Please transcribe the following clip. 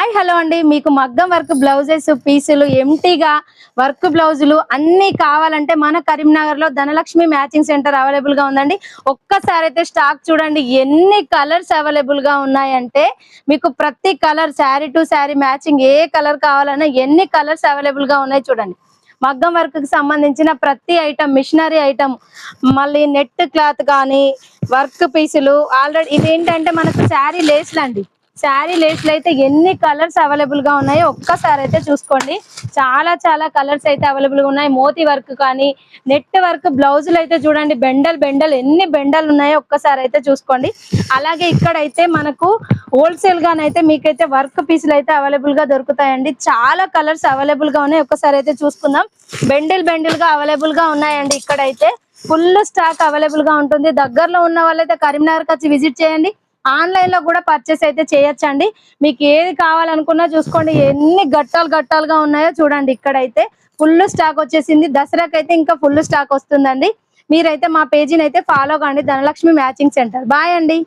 Hi hello అండి, మీకు మగ్గం వర్క్ బ్లౌజెస్ పీసులు ఎంటీగా వర్క్ బ్లౌజులు అన్ని కావాలంటే మన కరీంనగర్ లో ధనలక్ష్మి మ్యాచింగ్ సెంటర్ అవైలబుల్ గా ఉందండి. ఒక్కసారి అయితే స్టాక్ చూడండి, ఎన్ని కలర్స్ అవైలబుల్ గా ఉన్నాయంటే మీకు ప్రతి colour sari to sari matching A colour కావాలన్నా ఎన్ని కలర్స్ అవైలబుల్ గా ఉన్నాయి చూడండి. మగ్గం వర్క్ కి సంబంధించిన ప్రతి ఐటమ్, మిషనరీ ఐటమ్, మళ్ళీ నెట్ క్లాత్ కానీ వర్క్ పీసులు. ఆల్రెడీ ఇదేంటంటే మనకు శారీ లేస్లు అండి. శారీ లేస్లు అయితే ఎన్ని కలర్స్ అవైలబుల్ గా ఉన్నాయో ఒక్కసారి అయితే చూసుకోండి. చాలా కలర్స్ అయితే అవైలబుల్ గా ఉన్నాయి. మోతీ వర్క్ కానీ నెట్ వర్క్ బ్లౌజులు అయితే చూడండి, బెండల్ ఎన్ని బెండలు ఉన్నాయో ఒక్కసారి అయితే చూసుకోండి. అలాగే ఇక్కడైతే మనకు హోల్సేల్ గానైతే మీకైతే వర్క్ పీసులు అయితే అవైలబుల్ గా దొరుకుతాయండి. చాలా కలర్స్ అవైలబుల్ గా ఉన్నాయి. ఒక్కసారి అయితే చూసుకుందాం. బెండిల్ గా అవైలబుల్ గా ఉన్నాయండి. ఇక్కడైతే ఫుల్ స్టాక్ అవైలబుల్ గా ఉంటుంది. దగ్గరలో ఉన్న వాళ్ళైతే కరీంనగర్ వచ్చి విజిట్ చేయండి. ఆన్లైన్ లో కూడా పర్చేస్ అయితే చేయొచ్చండి. మీకు ఏది కావాలనుకున్నా చూసుకోండి. ఎన్ని గట్టాలుగా ఉన్నాయో చూడండి. ఇక్కడైతే ఫుల్ స్టాక్ వచ్చేసింది. దసరాకి అయితే ఇంకా ఫుల్ స్టాక్ వస్తుందండి. మీరైతే మా పేజీని అయితే ఫాలో కండి, ధనలక్ష్మి మ్యాచింగ్ సెంటర్. బాయ్ అండి.